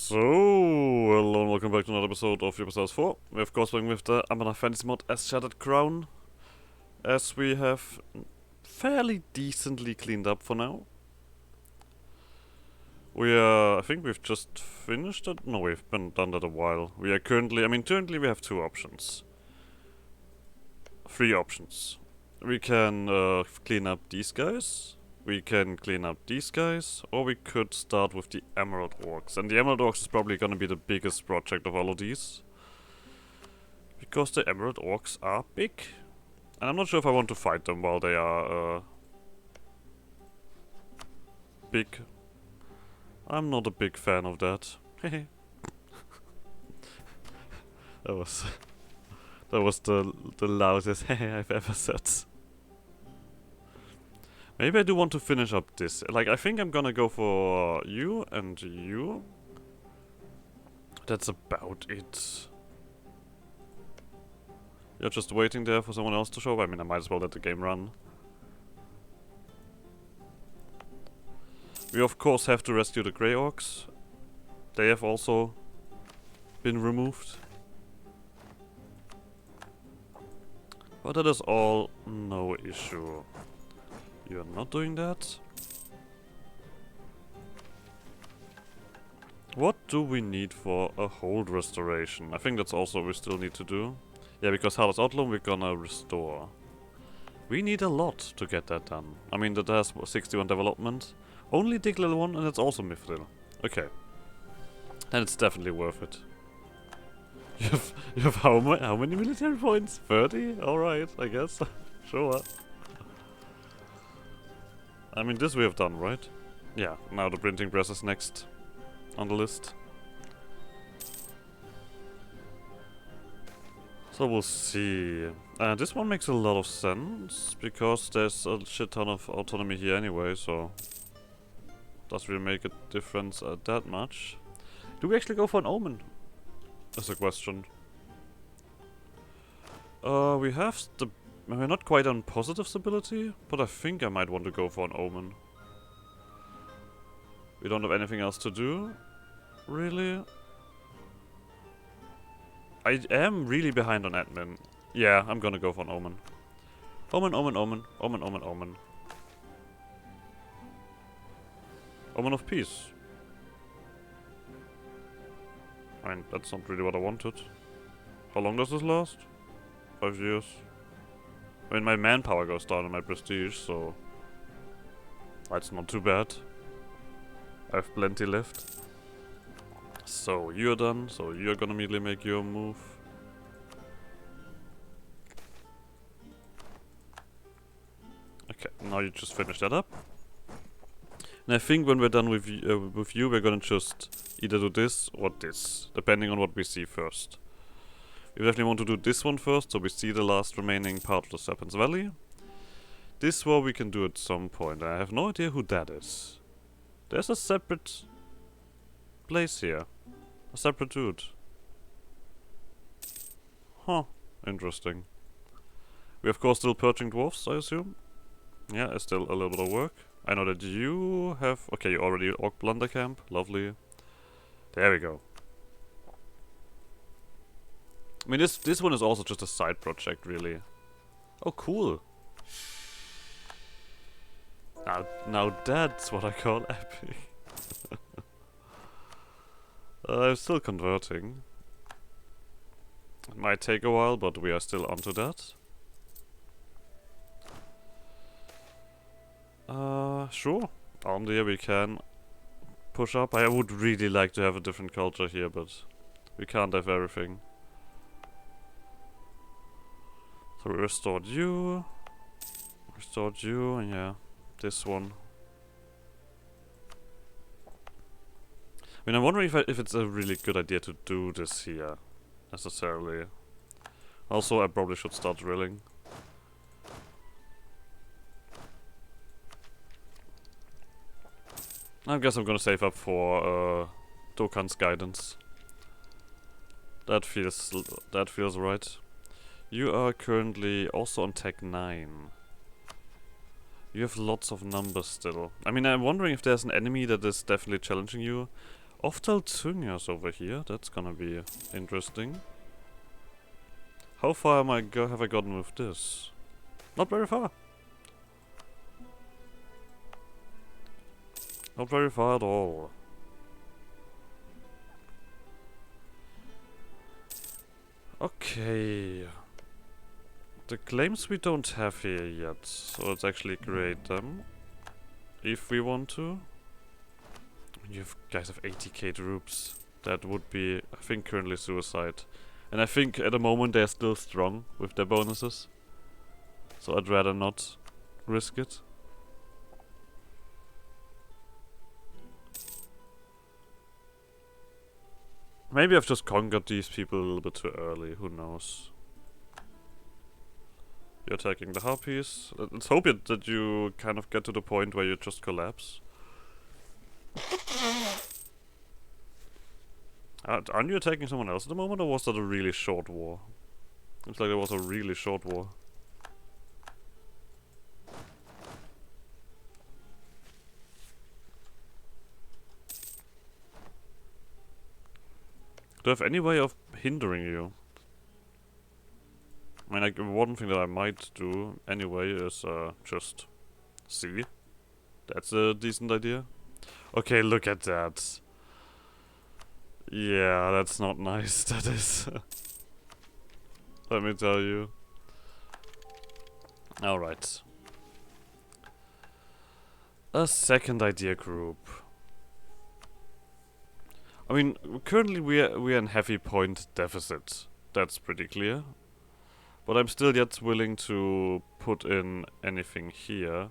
So, hello and welcome back to another episode of EU4. We're of course playing with the Anbennar fantasy mod as Shattered Crown, as we have fairly decently cleaned up for now. I think we've just finished it. No, we've been done that a while. We are currently we have two options. Three options. We can clean up these guys. We can clean up these guys, or we could start with the Emerald Orcs. And the Emerald Orcs is probably gonna be the biggest project of all of these. Because the Emerald Orcs are big. And I'm not sure if I want to fight them while they are big. I'm not a big fan of that. that was the loudest I've ever said. Maybe I do want to finish up this. Like, I think I'm gonna go for you and you. That's about it. You're just waiting there for someone else to show up? I mean, I might as well let the game run. We of course have to rescue the Grey Orcs. They have also been removed. But that is all no issue. You're not doing that. What do we need for a hold restoration? I think that's also what we still need to do. Yeah, because Harlot's Outlaw we're gonna restore. We need a lot to get that done. I mean, that has 61 development. Only Dig level 1 and it's also Mithril. Okay. Then it's definitely worth it. You have how many military points? 30? Alright, I guess. Sure. I mean, this we have done, right? Yeah, now the printing press is next on the list. So we'll see. This one makes a lot of sense, because there's a shit ton of autonomy here anyway, so... Doesn't really make a difference that much. Do we actually go for an Omen? That's a question. We have the... We're not quite on positive stability, but I think I might want to go for an Omen. We don't have anything else to do, really. I am really behind on admin. Yeah, I'm gonna go for an Omen. Omen, Omen, Omen, Omen, Omen, Omen. Omen of Peace. I mean, that's not really what I wanted. How long does this last? 5 years. I mean, my manpower goes down and my prestige, so... That's not too bad. I have plenty left. So, you're done, so you're gonna immediately make your move. Okay, now you just finish that up. And I think when we're done with you, we're gonna just either do this or this, depending on what we see first. We definitely want to do this one first, so we see the last remaining part of the Serpent's Valley. This war we can do at some point. I have no idea who that is. There's a separate place here. A separate dude. Huh. Interesting. We of course still purging dwarfs, I assume. Yeah, it's still a little bit of work. I know that you have... Okay, you already Orc Plunder Camp. Lovely. There we go. I mean, this one is also just a side project, really. Oh, cool. Now that's what I call epic. I'm still converting. It might take a while, but we are still onto that. Sure. Here we can push up. I would really like to have a different culture here, but we can't have everything. So we restored you, and yeah, this one. I mean, I'm wondering if it's a really good idea to do this here, necessarily. Also, I probably should start drilling. I guess I'm gonna save up for Dokkan's guidance. That feels right. You are currently also on Tech 9. You have lots of numbers still. I mean, I'm wondering if there's an enemy that is definitely challenging you. Oftaltunga's over here. That's gonna be interesting. How far am have I gotten with this? Not very far. Not very far at all. Okay. The claims we don't have here yet, so let's actually create them. If we want to. You guys have 80k troops. That would be, I think, currently suicide. And I think at the moment they're still strong with their bonuses. So I'd rather not risk it. Maybe I've just conquered these people a little bit too early, who knows. You're attacking the harpies. Let's hope that you kind of get to the point where you just collapse. Aren't you attacking someone else at the moment, or was that a really short war? Looks like it was a really short war. Do I have any way of hindering you? I mean, like, one thing that I might do anyway is just see. That's a decent idea. Okay, look at that. Yeah, that's not nice, that is. Let me tell you. Alright. A second idea group. I mean, currently we're in heavy point deficit. That's pretty clear. But I'm still yet willing to put in anything here.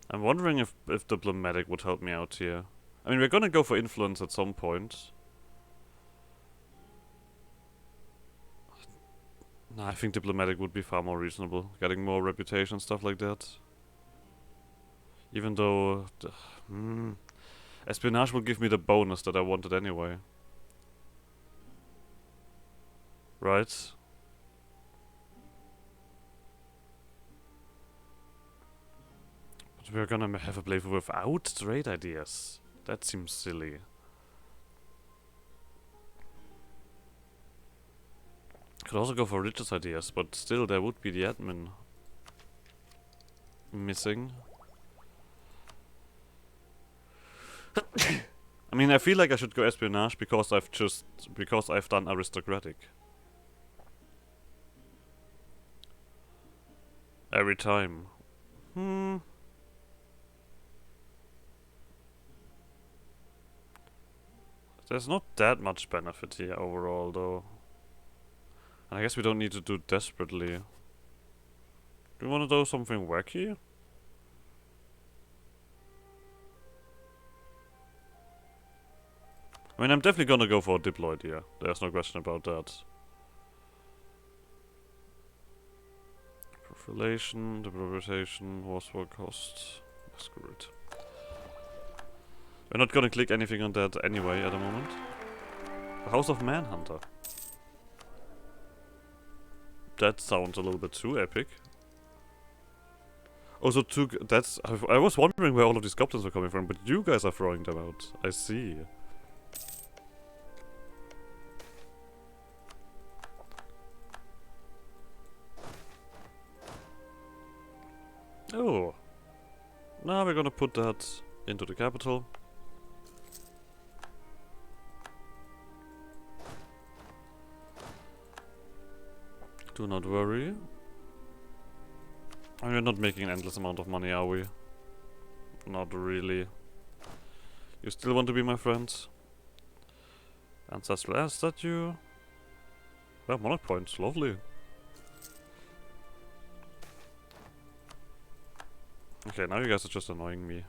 I'm wondering if diplomatic would help me out here. I mean, we're gonna go for influence at some point. Nah, I think diplomatic would be far more reasonable. Getting more reputation, stuff like that. Even though... espionage will give me the bonus that I wanted anyway. Right? But we're gonna have a playthrough without trade ideas. That seems silly. Could also go for religious ideas, but still there would be the admin missing. I mean, I feel like I should go espionage because I've done aristocratic. Every time. There's not that much benefit here overall, though. And I guess we don't need to do desperately. Do you want to do something wacky? I mean, I'm definitely gonna go for a diploid here. There's no question about that. Relation, depolarization, wars for cost. Screw it. We're not gonna click anything on that anyway at the moment. The House of Manhunter. That sounds a little bit too epic. Also, that's... I was wondering where all of these goblins were coming from, but you guys are throwing them out. I see. Oh. Now we're gonna put that into the capital. Do not worry. I mean, we're not making an endless amount of money, are we? Not really. You still want to be my friends? Ancestral air statue. Well, monarch points, lovely. Okay, now you guys are just annoying me.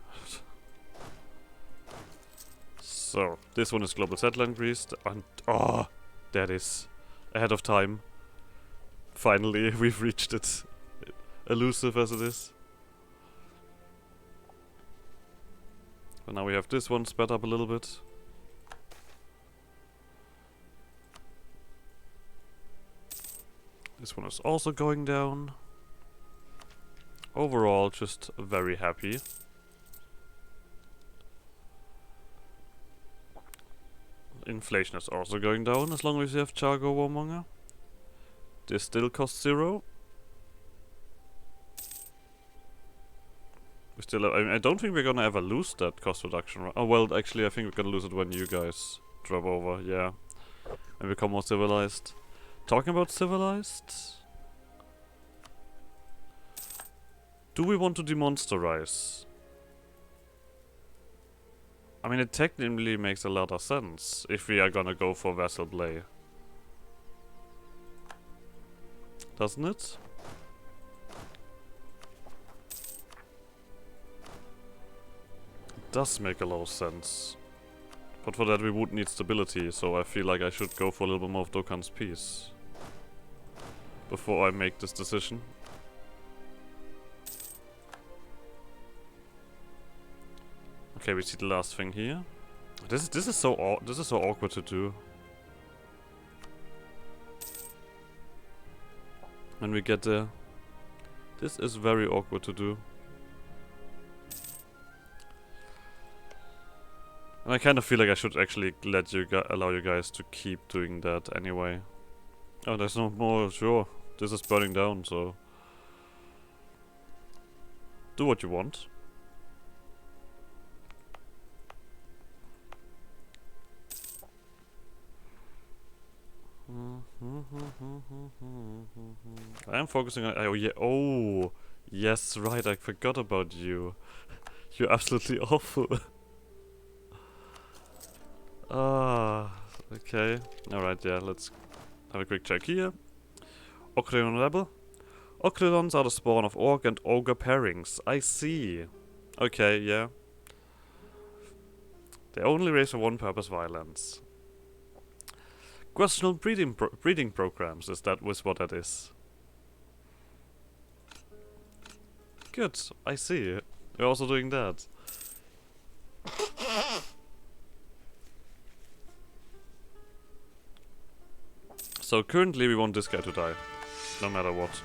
So, this one is Global Settler Increased, and oh, that is ahead of time. Finally, we've reached it. Elusive as it is. But now we have this one sped up a little bit. This one is also going down. Overall, just very happy. Inflation is also going down as long as you have Chargo Warmonger. This still costs 0. We still have, I don't think we're gonna ever lose that cost reduction. Oh well, actually I think we're gonna lose it when you guys drop over, yeah. And become more civilized. Talking about civilized? Do we want to demonsterize? I mean, it technically makes a lot of sense if we are gonna go for Vassal Play. Doesn't it? It does make a lot of sense. But for that we would need stability, so I feel like I should go for a little bit more of Dokkan's Peace before I make this decision. Okay, we see the last thing here. This is so awkward to do. When we get there, this is very awkward to do. And I kind of feel like I should actually let you allow you guys to keep doing that anyway. Oh, there's no more. Sure, this is burning down, so do what you want. I am focusing on. Oh yeah. Oh yes, right. I forgot about you. You're absolutely awful. Okay. Alright, yeah, let's have a quick check here. Ocredon Rebel. Ocredons are the spawn of Orc and Ogre pairings. I see. Okay, yeah. They only raise for one purpose, violence. Questionable breeding programs, is that what that is? Good, I see. You're also doing that. So currently we want this guy to die, no matter what.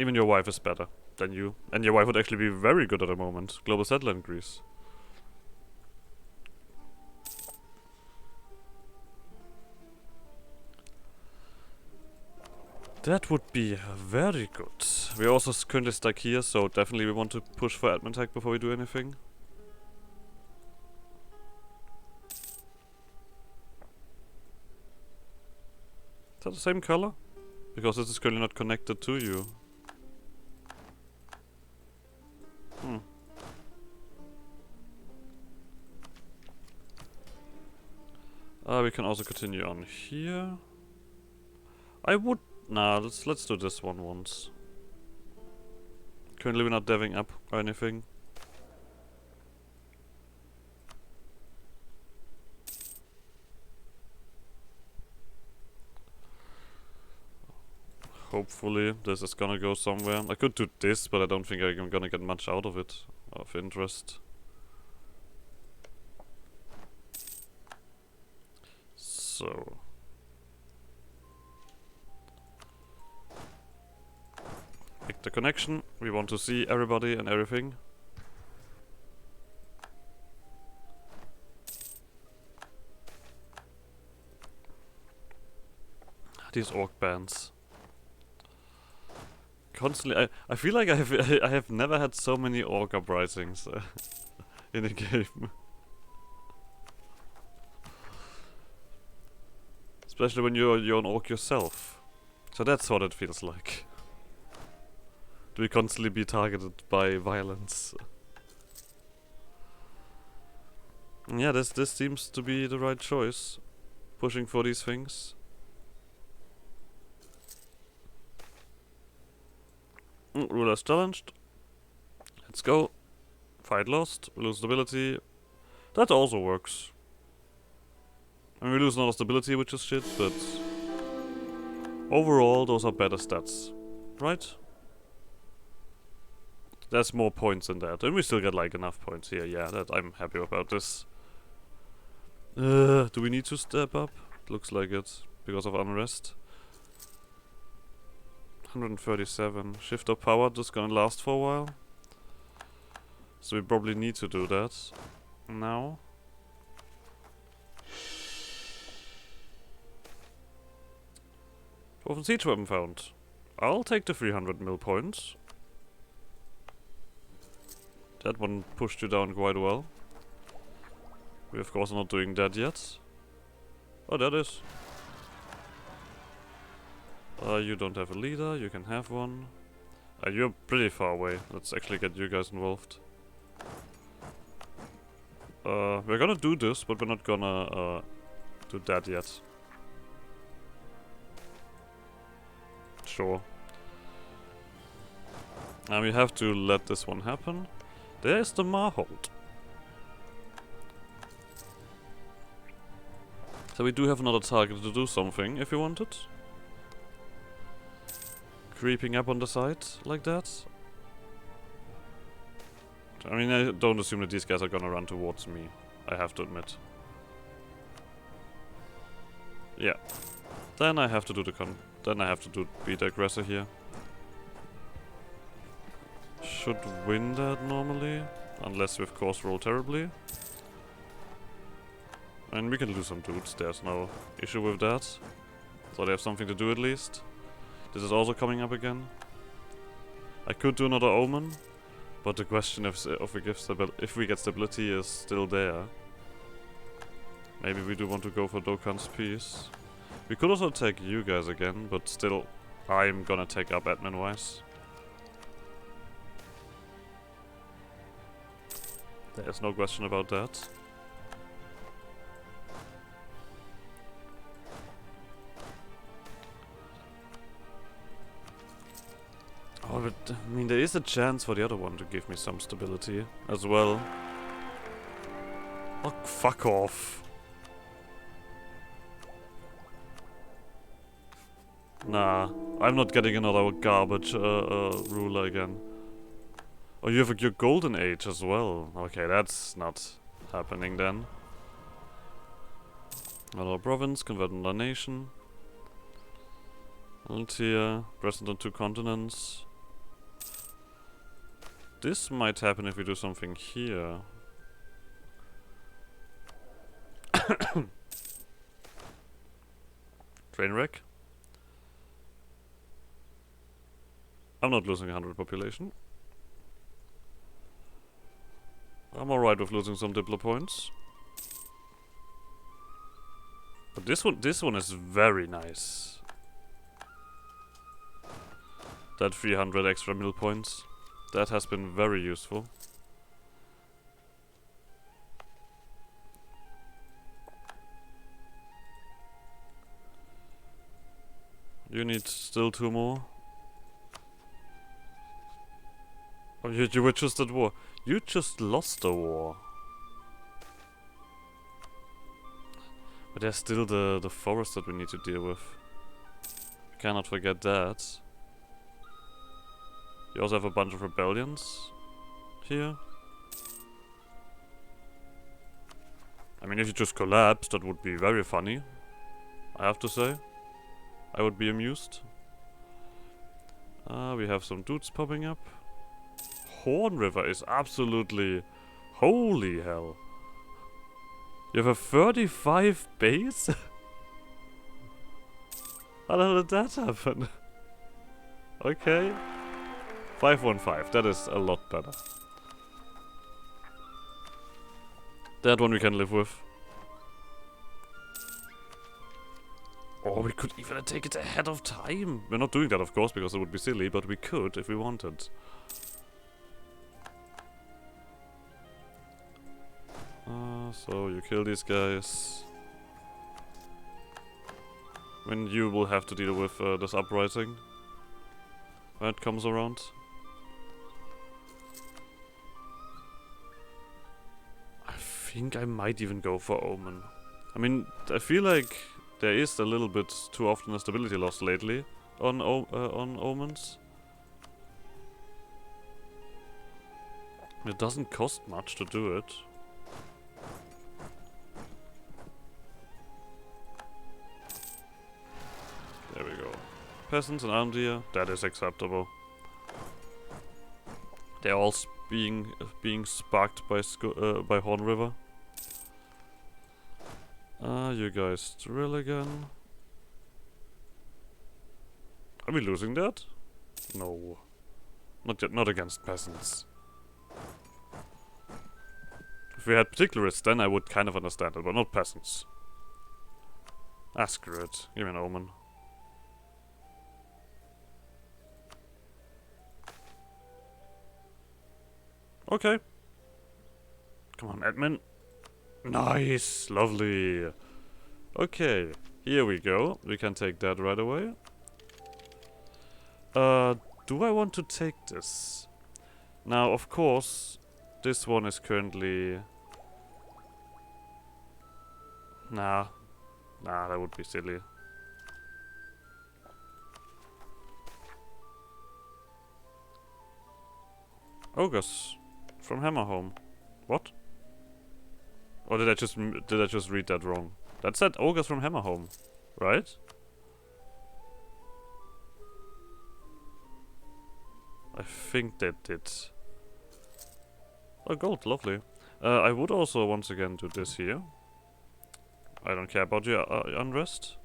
Even your wife is better than you. And your wife would actually be very good at the moment. Global settler increase. That would be very good. We're also currently stuck here, so definitely we want to push for admin tech before we do anything. Is that the same color? Because this is currently not connected to you. We can also continue on here. I would... Nah, let's do this one once. Currently we're not deving up or anything. Hopefully this is gonna go somewhere. I could do this, but I don't think I'm gonna get much out of it, of interest. So... Make the connection. We want to see everybody and everything. These orc bands. Constantly, I feel like I have never had so many orc uprisings in a game. Especially when you're an orc yourself. So that's what it feels like. To be constantly be targeted by violence. Yeah, this seems to be the right choice. Pushing for these things. Ruler's challenged. Let's go. Fight lost. We lose stability. That also works. I mean, we lose another stability, which is shit, but... Overall, those are better stats. Right? There's more points in that. And we still get, like, enough points here. Yeah, that I'm happy about this. Do we need to step up? Looks like it. Because of unrest. 137. Shift of power just gonna last for a while. So we probably need to do that now. Dwarven siege weapon found. I'll take the 300 mil points. That one pushed you down quite well. We of course are not doing that yet. Oh, that is. You don't have a leader, you can have one. You're pretty far away. Let's actually get you guys involved. We're gonna do this, but we're not gonna do that yet. Sure. And we have to let this one happen. There's the Marhold. So we do have another target to do something if we want it. Creeping up on the side like that. I mean, I don't assume that these guys are gonna run towards me. I have to admit. Yeah. Then I have to do be the aggressor here. Should win that normally, unless we of course roll terribly. And we can lose some dudes, there's no issue with that. So they have something to do at least. This is also coming up again. I could do another Omen, but the question if we get stability is still there. Maybe we do want to go for Dokkan's Peace. We could also take you guys again, but still, I'm gonna take up admin-wise. There's no question about that. Oh, but I mean, there is a chance for the other one to give me some stability as well. Oh, fuck off. Nah, I'm not getting another garbage ruler again. Oh, you have your golden age as well. Okay, that's not happening then. Another province, convert another nation. Volunteer, present on 2 continents. This might happen if we do something here. Trainwreck. I'm not losing 100 population. I'm alright with losing some Diplo points. But this one is very nice. That 300 extra mil points. That has been very useful. You need still 2 more. Oh, you were just at war. You just lost a war. But there's still the forest that we need to deal with. We cannot forget that. You also have a bunch of rebellions here. I mean, if you just collapse, that would be very funny. I have to say. I would be amused. We have some dudes popping up. Horn River is absolutely... Holy hell. You have a 35 base? How the hell did that happen? Okay. 515, that is a lot better. That one we can live with. Or we could even take it ahead of time. We're not doing that, of course, because it would be silly, but we could if we wanted. So you kill these guys. When you will have to deal with this uprising when it comes around. I think I might even go for Omen. I mean, I feel like there is a little bit too often a stability loss lately on Omens. It doesn't cost much to do it. There we go. Peasants and armed deer, that is acceptable. They're all being sparked by Horn River. You guys drill again. Are we losing that? No. Not yet, not against peasants. If we had particularists, then I would kind of understand it, but not peasants. Ah, screw it. Give me an omen. Okay. Come on, admin. Nice! Lovely! Okay, here we go. We can take that right away. Do I want to take this? Now, of course, this one is currently... Nah, that would be silly. Ogres from Hammerhome. What? Or did I just read that wrong? That said ogres from Hammerhome, right? I think they did. Oh, gold, lovely. I would also once again do this here. I don't care about your unrest.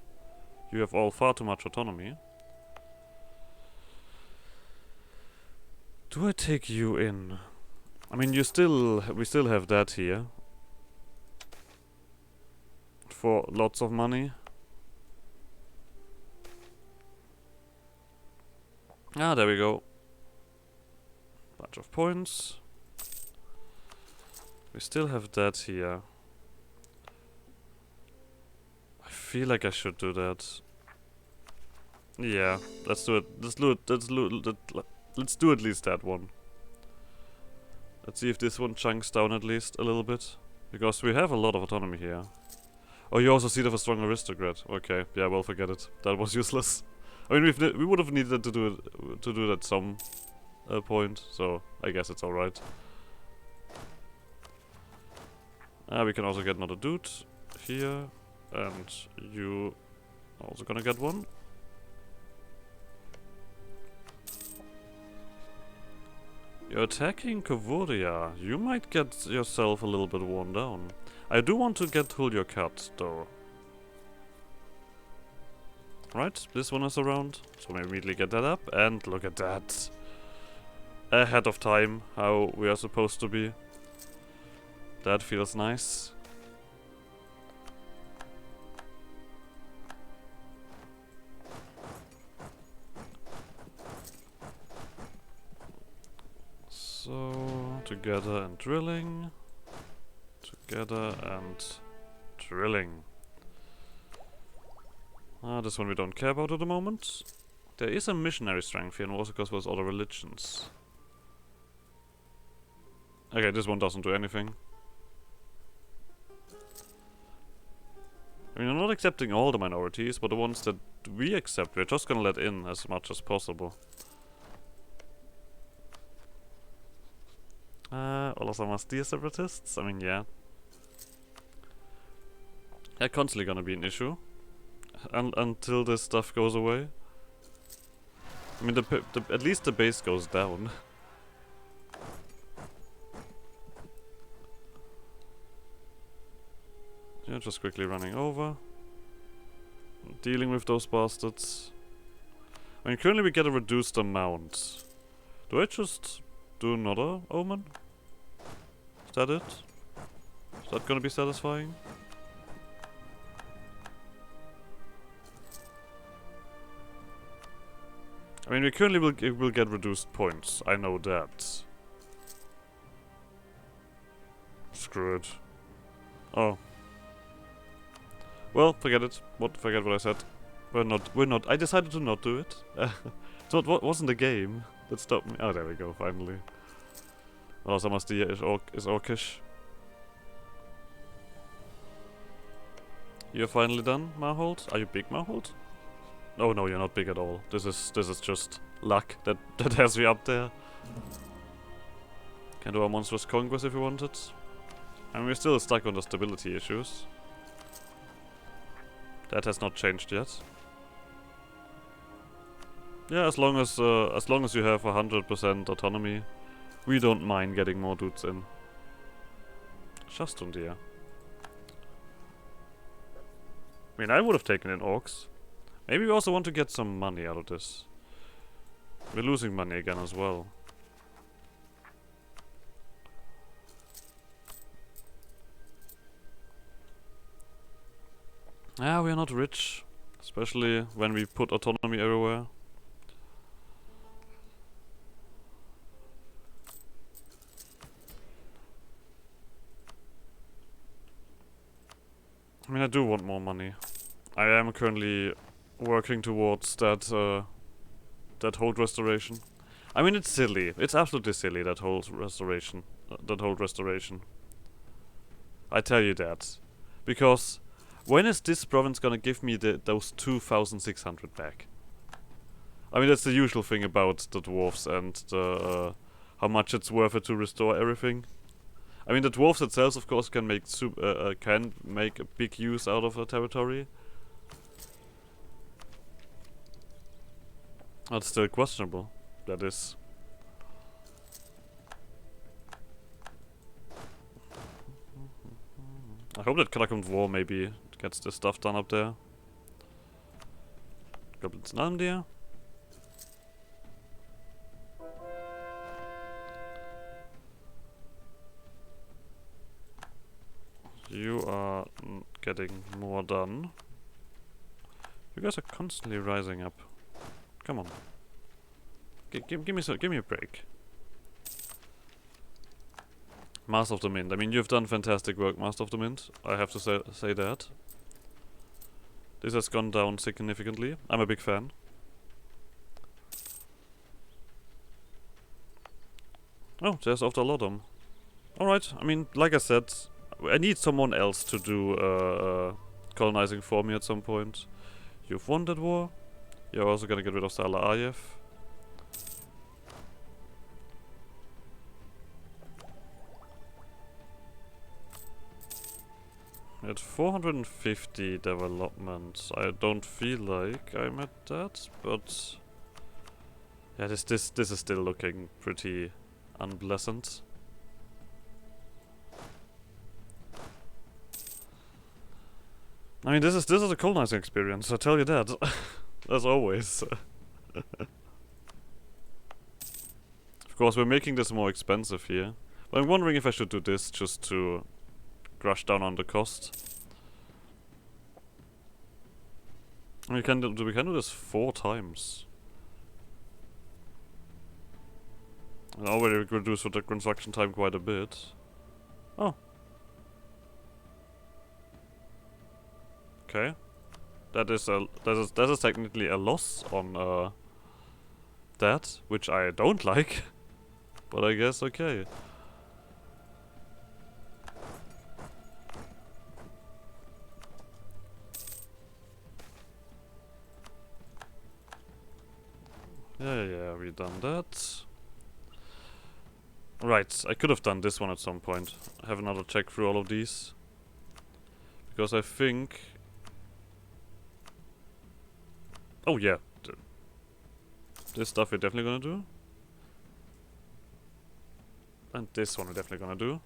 You have all far too much autonomy. Do I take you in? I mean, we still have that here. For lots of money. Ah, there we go. Bunch of points. We still have that here. I feel like I should do that. Yeah, let's do it. Let's do at least that one. Let's see if this one chunks down at least a little bit. Because we have a lot of autonomy here. Oh, you also see of a strong aristocrat. Okay, yeah, well, forget it. That was useless. I mean, we would have needed to do it at some point, so I guess it's alright. We can also get another dude here, and you also gonna get one. You're attacking Kovoria. You might get yourself a little bit worn down. I do want to get Julio cut, though. Right, this one is around, so we immediately get that up, and look at that. Ahead of time, how we are supposed to be. That feels nice. So, together and drilling. Together and drilling. This one we don't care about at the moment. There is a missionary strength here, and also goes with other religions. Okay, this one doesn't do anything. I mean, I'm not accepting all the minorities, but the ones that we accept, we're just gonna let in as much as possible. All of them are steer separatists? I mean, yeah. They're constantly gonna be an issue. Until this stuff goes away. I mean, at least the base goes down. Yeah, just quickly running over. Dealing with those bastards. I mean, currently we get a reduced amount. Do I just do another omen? Is that it? Is that gonna be satisfying? I mean, we currently will get reduced points. I know that. Screw it. Oh. Well, forget it. Forget what I said. We're not. I decided to not do it. So it wasn't a game that stopped me. Oh, there we go. Finally. Oh, Samastia is orcish. You're finally done, Marhold? Are you big, Marhold? Oh no, you're not big at all. This is just luck that has you up there. Can do a monstrous conquest if you want it. And we're still stuck on the stability issues. That has not changed yet. Yeah, as long as you have 100% autonomy, we don't mind getting more dudes in. Just on dear. I mean, I would have taken in orcs. Maybe we also want to get some money out of this. We're losing money again as well. Yeah, we are not rich. Especially when we put autonomy everywhere. I mean, I do want more money. I am currently working towards that hold restoration. I mean, it's silly. It's absolutely silly, that whole restoration. That whole restoration. I tell you that. Because when is this province gonna give me those 2,600 back? I mean, that's the usual thing about the dwarves and the how much it's worth it to restore everything. I mean, the dwarves themselves, of course, can make a big use out of the territory. That's still questionable. That is. I hope that Kalakum War maybe gets this stuff done up there. Goblins down there. You are getting more done. You guys are constantly rising up. Come on. Give me a break. Master of the Mint. I mean, you've done fantastic work, Master of the Mint. I have to say that. This has gone down significantly. I'm a big fan. Oh, there's After Lodom. Alright, I mean, like I said, I need someone else to do colonizing for me at some point. You've won that war. You're also gonna get rid of Sala Ayev. At 450 development, I don't feel like I'm at that, but yeah, this is still looking pretty unpleasant. I mean, this is a colonizing experience, I tell you that. As always. Of course, we're making this more expensive here. But I'm wondering if I should do this just to crush down on the cost. We can do this 4 times. And already we could reduce the construction time quite a bit. Oh. Okay. That is technically a loss on that, which I don't like. But I guess okay. Yeah, we done that. Right, I could have done this one at some point. Have another check through all of these. Because I think... Oh yeah. This stuff we're definitely gonna do. And this one we're definitely gonna do.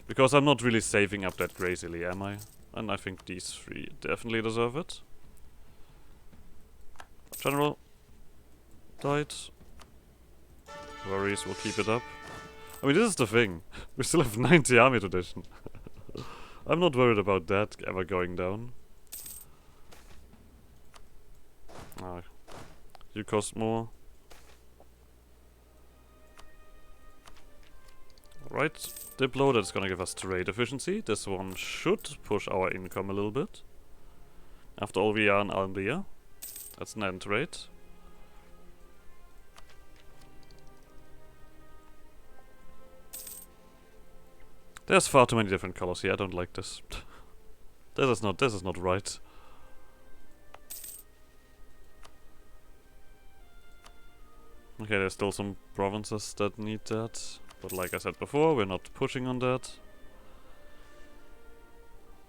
Because I'm not really saving up that crazily, am I? And I think these 3 definitely deserve it. General. Died. Worries, we'll keep it up. I mean, this is the thing. We still have 90 army tradition. I'm not worried about that ever going down. You cost more. Right, Diplo, that's gonna give us trade efficiency. This one should push our income a little bit. After all, we are in Almbria. That's an end rate. There's far too many different colors here. I don't like this. This is not right. Okay, there's still some provinces that need that. But like I said before, we're not pushing on that.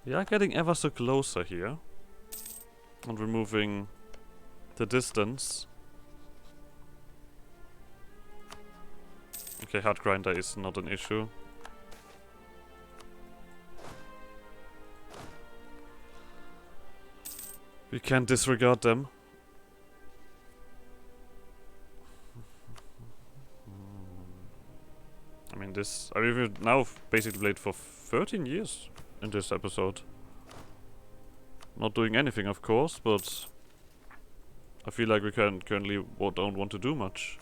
We are getting ever so closer here. And removing the distance. Okay, hard grinder is not an issue. We can't disregard them. in this. I mean, we've now basically played for 13 years in this episode. Not doing anything, of course, but I feel like we currently don't want to do much.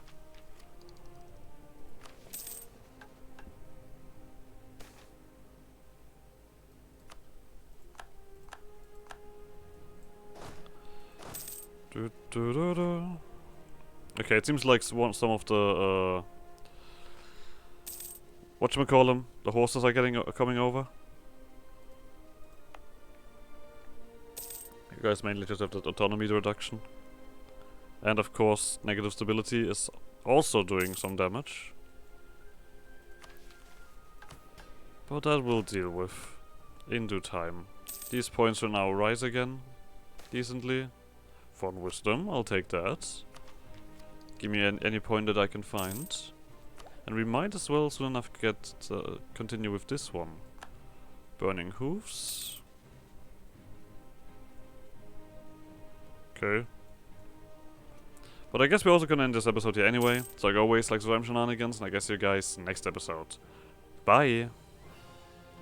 Okay, it seems like some of the whatchamacallem, the horses are coming over. You guys mainly just have that autonomy reduction. And of course, negative stability is also doing some damage. But that we'll deal with in due time. These points will now rise again, decently. Fun wisdom, I'll take that. Give me any point that I can find. And we might as well soon enough continue with this one. Burning hooves. Okay. But I guess we're also gonna end this episode here anyway. So like always, like Slime Shenanigans, and I guess see you guys next episode. Bye!